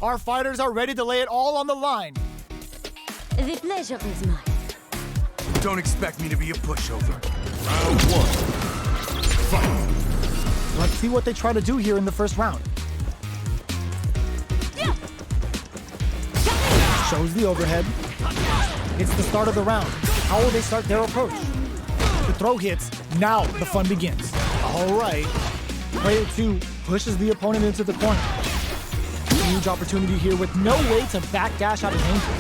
Our fighters are ready to lay it all on the line. The pleasure is mine. Don't expect me to be a pushover. Round one. Fight. Let's see what they try to do here in the first round. Shows the overhead. It's the start of the round. How will they start their approach? The throw hits. Now the fun begins. All right. Player 2 pushes the opponent into the corner. Huge opportunity here with no way to backdash out of danger.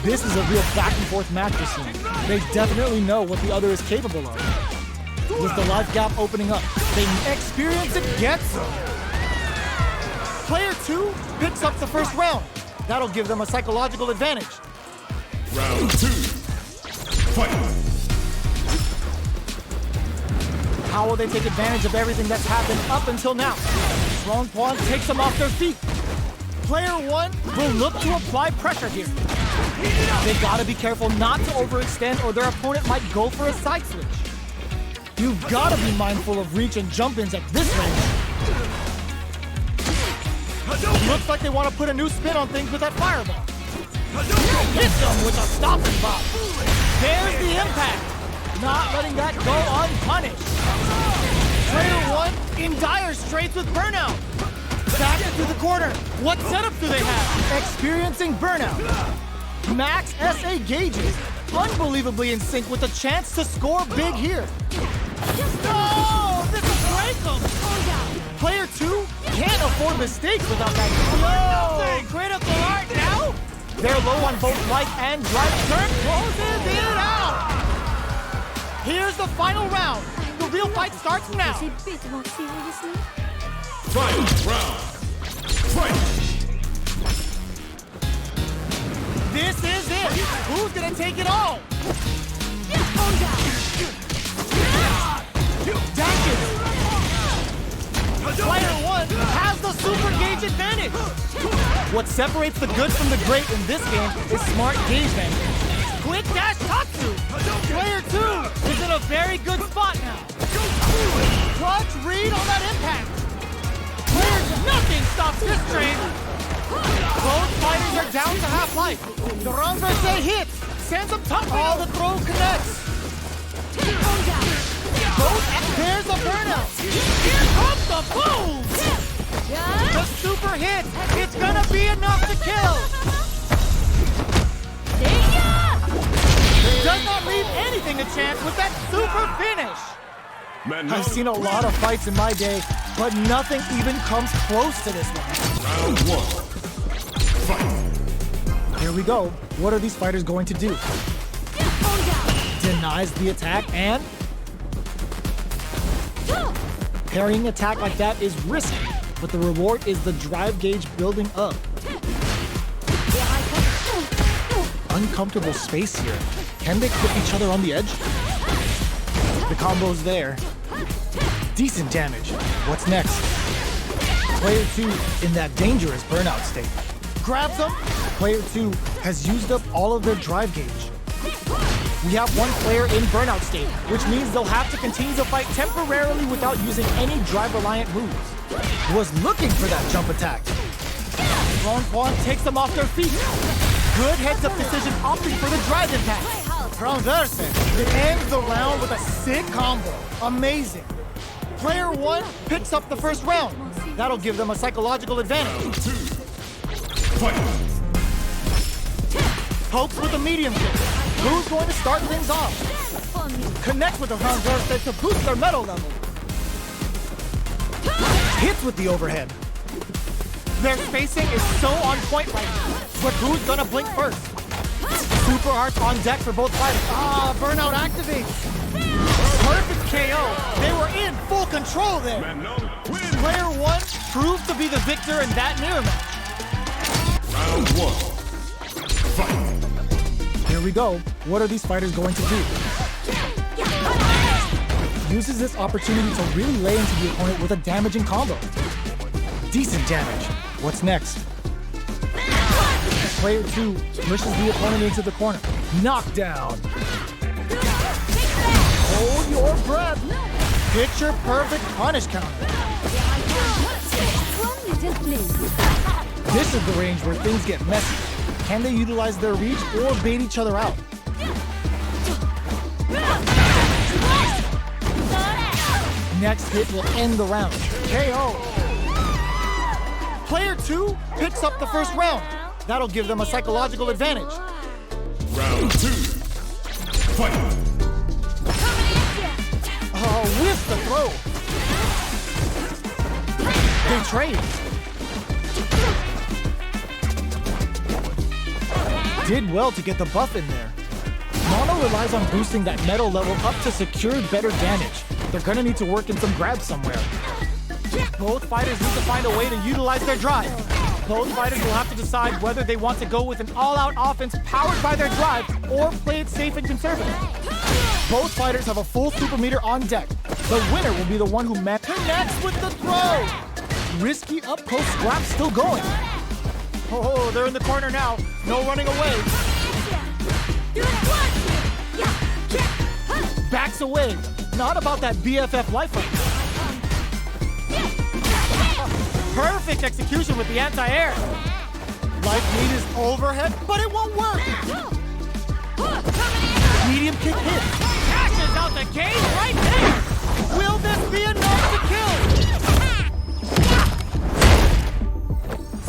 This is a real back and forth match we're seeing. They definitely know what the other is capable of. With the life gap opening up, they experience it gets them. Player 2 picks up the first round. That'll give them a psychological advantage. Round 2. Fight. How will they take advantage of everything that's happened up until now? Strong pawn takes them off their feet. Player 1 will look to apply pressure here. They gotta be careful not to overextend or their opponent might go for a side switch. You've gotta be mindful of reach and jump-ins at this range. Looks like they want to put a new spin on things with that fireball. Hits them with a stopping bomb. There's the impact. Not letting that go unpunished. Player 1 in dire straits with burnout. Back into the corner. What setup do they have? Experiencing burnout. Max SA gauges. Unbelievably in sync with a chance to score big here. No! This will break them! Player 2 can't afford mistakes without that. Whoa! Critical art now? They're low on both life and drive. Turn closes it out! Here's the final round. The real fight starts now. Final round. Fight. This is it. Who's gonna take it all? Player 1 has the super gauge advantage. What separates the good from the great in this game is smart gauge management. Quick dash Tatsu. Player 2 is in a very good spot now. Clutch read on that impact. Nothing stops this train. Both fighters are down to half life. The renversé hits. Sends them top. All the throw connects. There's a burnout. Here comes the boom. The super hit. It's gonna be enough to kill. Does not leave anything to chance with that super finish. Manon. I've seen a lot of fights in my day, but nothing even comes close to this one. Round 1. Fight. Here we go. What are these fighters going to do? Denies the attack and... Parrying attack like that is risky, but the reward is the drive gauge building up. Uncomfortable space here. Can they clip each other on the edge? The combo's there. Decent damage. What's next? Player 2 in that dangerous burnout state. Grabs them. Player 2 has used up all of their drive gauge. We have one player in burnout state, which means they'll have to continue to fight temporarily without using any drive-reliant moves. Was looking for that jump attack. Strong Quan takes them off their feet. Good heads-up decision opting for the drive impact. Transverse. It ends the round with a sick combo. Amazing. Player 1 picks up the first round. That'll give them a psychological advantage. 2. Fight. Hopes with a medium kick. Who's going to start things off? Connects with the transverse to boost their metal level. Hits with the overhead. Their spacing is so on point right now. But who's gonna blink first? Super hearts on deck for both fighters. Burnout activates. Perfect KO. They were in full control there. Manon wins. Player 1 proved to be the victor in that mirror match. Round 1. Fight. Here we go. What are these fighters going to do? Uses this opportunity to really lay into the opponent with a damaging combo. Decent damage. What's next? Player 2 pushes the opponent into the corner. Knockdown. Hold your breath. Picture perfect punish counter. This is the range where things get messy. Can they utilize their reach or bait each other out? Next hit will end the round. KO. Player 2 picks up the first round. That'll give them a psychological advantage. Round 2. Fight. Oh, with the throw. They trade. Did well to get the buff in there. Manon relies on boosting that metal level up to secure better damage. They're gonna need to work in some grabs somewhere. Both fighters need to find a way to utilize their drive. Both fighters will have to decide whether they want to go with an all-out offense powered by their drive or play it safe and conservative. Both fighters have a full super meter on deck. The winner will be the one who connects with the throw. Risky up-close scrap still going. Oh, they're in the corner now. No running away. Backs away. Not about that BFF life right now. Perfect execution with the anti-air. Life lead is overhead, but it won't work. Medium kick hit. Cashes out the cage right there. Will this be enough to kill?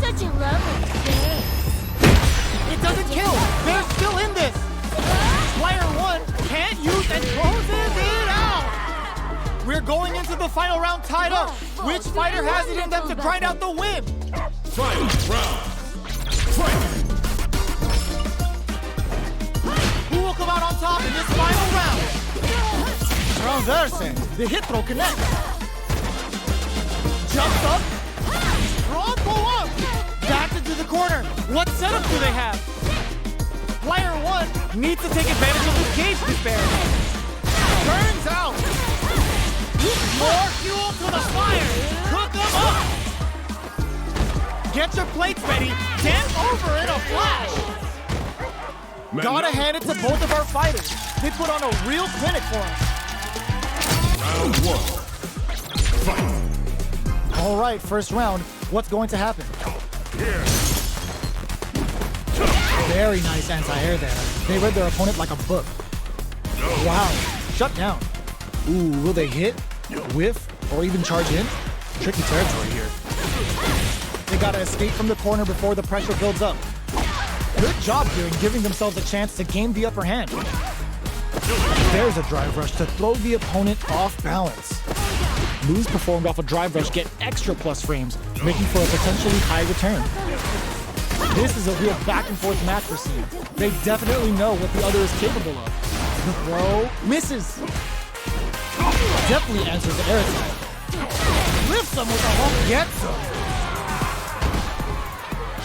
Such a lovely face. It doesn't kill. They're still in this. Player 1 can't use and closes it out. We're going into the final round tied up. Which fighter has it in them to grind out the win? Final round. Fight. Who will come out on top in this final round? Transverse. The hit throw connects. Jumps up. Rombo up. Back into the corner. What setup do they have? Player 1 needs to take advantage of this cage disparity. Turns out. More fuel to the fire. Cook them up. Get your plates ready. Dance over in a flash. Gotta hand it to both of our fighters. They put on a real clinic for us. Round 1. Fight. All right, first round. What's going to happen? Here. Very nice anti-air there. They read their opponent like a book. Wow. Shut down. Ooh, will they hit, whiff, or even charge in? Tricky territory here. They gotta escape from the corner before the pressure builds up. Good job here in giving themselves a chance to gain the upper hand. There's a drive rush to throw the opponent off balance. Moves performed off a drive rush get extra plus frames, making for a potentially high return. This is a real back and forth match for Seed. They definitely know what the other is capable of. The throw misses. Definitely answers the air attack. Lifts them with a hook, gets them.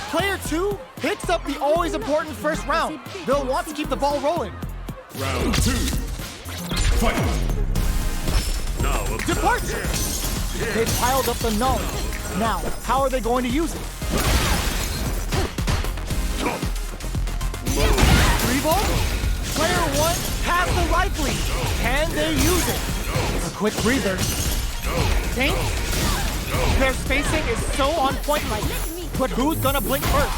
Player 2 picks up the always important first round. They'll want to keep the ball rolling. Round 2. Fight. Now Departure! They piled up the knowledge. Now, how are they going to use it? 3 ball? Player 1 has the life lead. Can they use it? A quick breather. Think? Their spacing is so on point right now. But who's gonna blink first?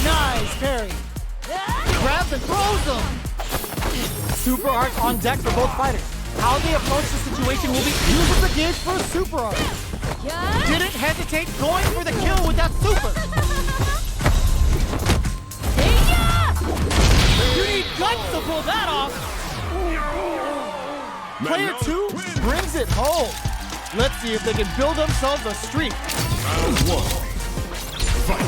Nice parry. Grabs and throws them. Super arts on deck for both fighters. How they approach the situation will be using the gauge for a super art. Didn't hesitate going for the kill with that super. You need guts to pull that off. Player 2 brings it home. Let's see if they can build themselves a streak. Round 1. Fight.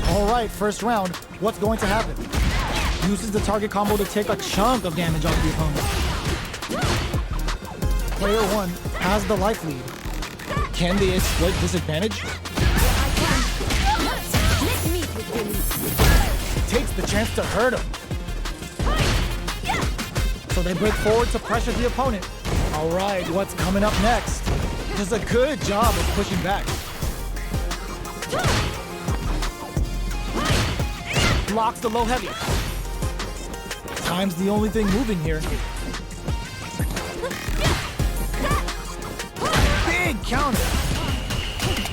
All right, first round. What's going to happen? Uses the target combo to take a chunk of damage off the opponent. Player 1 has the life lead. Can they exploit this advantage? Takes the chance to hurt him. So they break forward to pressure the opponent. All right, what's coming up next? Does a good job of pushing back. Blocks the low heavy. Time's the only thing moving here. Big counter.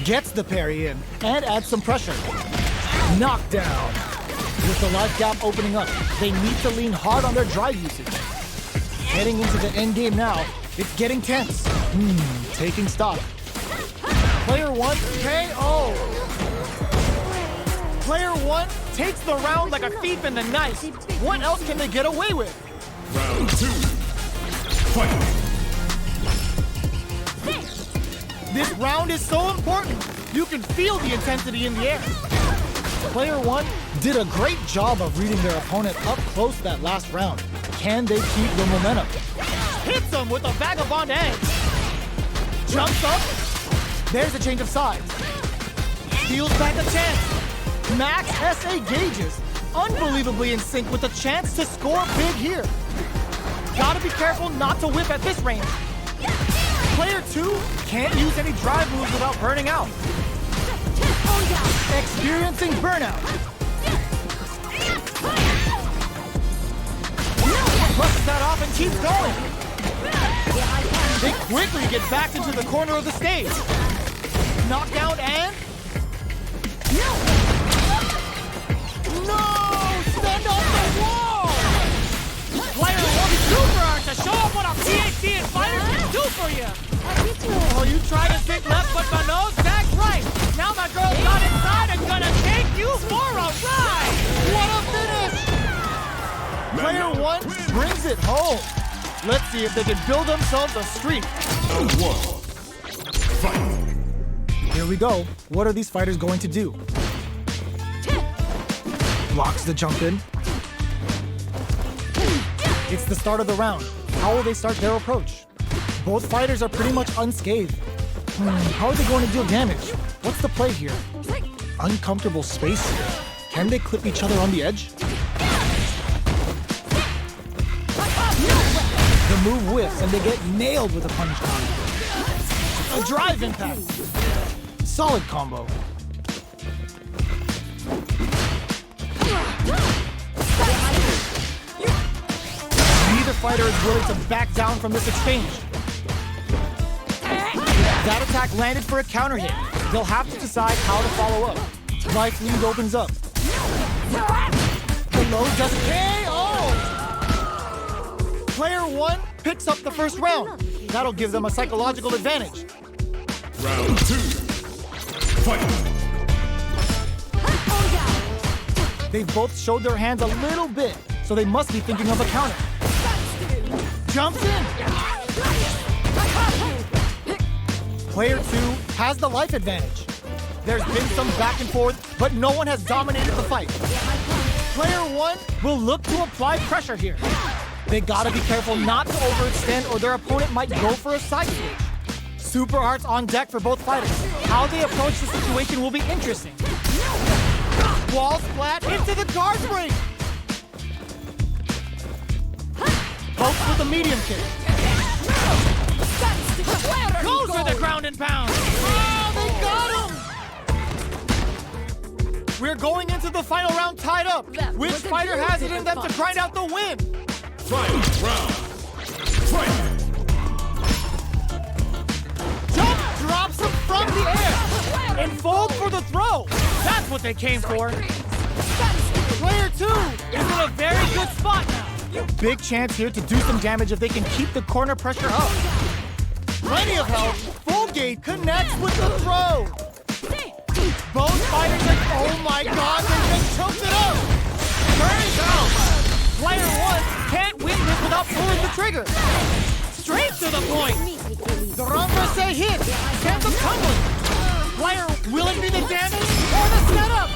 Gets the parry in and adds some pressure. Knockdown. With the life gap opening up, they need to lean hard on their drive usage. Heading into the end game now, it's getting tense. Taking stock. Player 1 KO. Player 1 takes the round like a thief in the night. What else can they get away with? Round 2. Fight. This round is so important. You can feel the intensity in the air. Player 1 did a great job of reading their opponent up close that last round. Can they keep the momentum? Hits him with a vagabond edge. Jumps up. There's a change of sides. Steals back a chance. Max SA gauges. Unbelievably in sync with a chance to score big here. Gotta be careful not to whip at this range. Player 2 can't use any drive moves without burning out. Experiencing burnout. Brushes that off and keeps going. They quickly get back into the corner of the stage. Knockdown and... No! Stand off the wall! Player 1 super art to show off what a PhD in fighters can do for you! Oh, you try to stick left, but Manon, that's right! Now my girl got inside and gonna take you for a ride! What a finish! Player 1 brings it home. Let's see if they can build themselves a streak. Round 1. Fight. Here we go. What are these fighters going to do? Blocks the jump in. It's the start of the round. How will they start their approach? Both fighters are pretty much unscathed. How are they going to deal damage? What's the play here? Uncomfortable space here. Can they clip each other on the edge? The move whiffs and they get nailed with a punish combo. A drive impact. Solid combo. Neither fighter is willing to back down from this exchange. That attack landed for a counter hit. They'll have to decide how to follow up. Life lead opens up. The load does KO! Player 1 picks up the first round. That'll give them a psychological advantage. Round 2. Fight. They both showed their hands a little bit, so they must be thinking of a counter. Jumps in! Player 2 has the life advantage. There's been some back and forth, but no one has dominated the fight. Player 1 will look to apply pressure here. They gotta be careful not to overextend or their opponent might go for a side switch. Super arts on deck for both fighters. How they approach the situation will be interesting. Wall splat into the guard break. Pokes with a medium kick. Goes for the ground and pound. Oh, they got him! We're going into the final round tied up. Which fighter has it in them to grind out the win? Final round. Fight. Jump drops him from the air. And fold for the throw. That's what they came for. Player 2 is in a very good spot now. Big chance here to do some damage if they can keep the corner pressure up. Plenty of help. Full gate connects with the throw. Both fighters like, oh my god, they just choked it up. Turns out, player 1 can't win this without pulling the trigger. Straight to the point. The renversé hit sends them tumbling. Player, will it be the damage or the setup?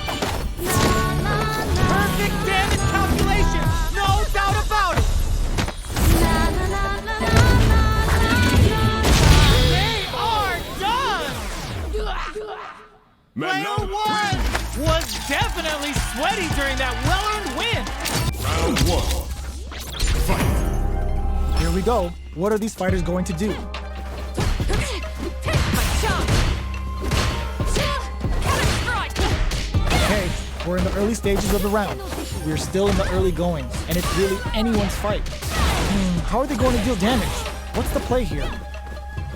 Perfect damage calculation, no doubt about it. They are done. Player 1 was definitely sweaty during that well-earned win. Round 1. Fight. Here we go. What are these fighters going to do? Okay, we're in the early stages of the round. We're still in the early goings, and it's really anyone's fight. How are they going to deal damage? What's the play here?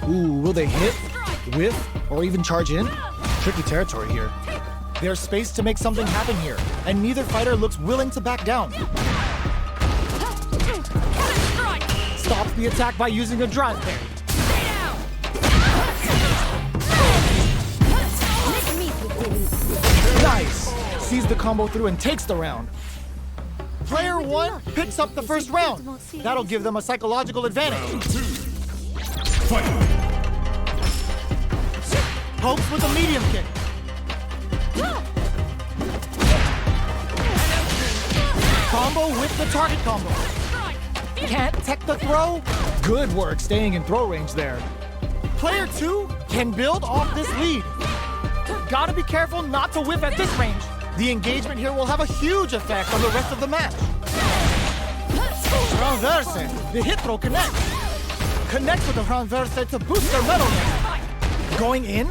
Ooh, will they hit, whiff, or even charge in? Tricky territory here. There's space to make something happen here, and neither fighter looks willing to back down. Stops the attack by using a drive parry. Nice! Sees the combo through and takes the round. Player 1 picks up the first round. That'll give them a psychological advantage. Round 2. Fight! Pokes with a medium kick. Combo with the target combo. Can't tech the throw? Good work staying in throw range there. Player 2 can build off this lead. Gotta be careful not to whiff at this range. The engagement here will have a huge effect on the rest of the match. Renverse. The hit throw connects. Connects with the renverse to boost their metal level. Going in?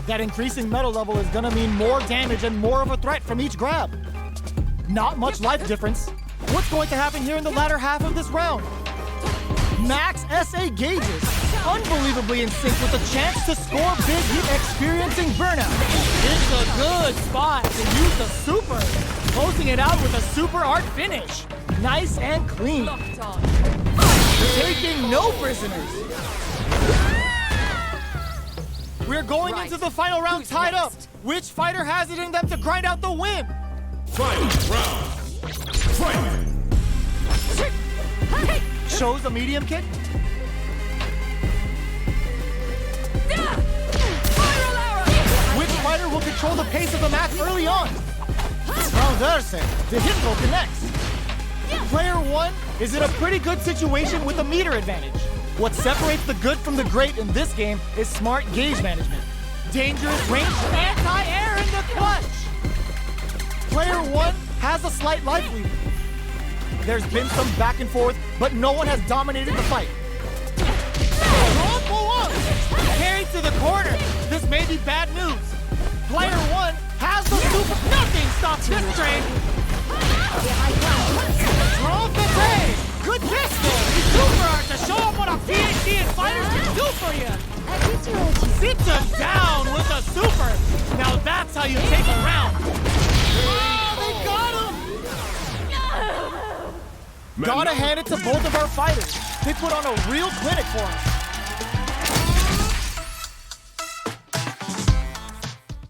That increasing metal level is gonna mean more damage and more of a threat from each grab. Not much life difference. What's going to happen here in the latter half of this round? Max SA gauges, unbelievably in sync with the chance to score big, experiencing burnout. It's a good spot to use the super, closing it out with a super art finish. Nice and clean. Taking no prisoners. We're going into the final round tied up. Which fighter has it in them to grind out the win? Final round. Fight! Shows a medium kick. Which fighter will control the pace of the match early on? Renverse. The hit throw connects. Player 1 is in a pretty good situation with a meter advantage. What separates the good from the great in this game is smart gauge management. Dangerous range anti-air in the clutch. Player 1 has a slight life lead. There's been some back and forth, but no one has dominated the fight. Combo up! Carried to the corner. This may be bad news. Player 1 has the super. Nothing stops this train. Graffiti! Good kiss there. Super art to show up what a PhD in fighters can do for you. Sits us down with a super. Now that's how you take a round. Oh, they got him! Gotta hand it to both of our fighters. They put on a real clinic for us.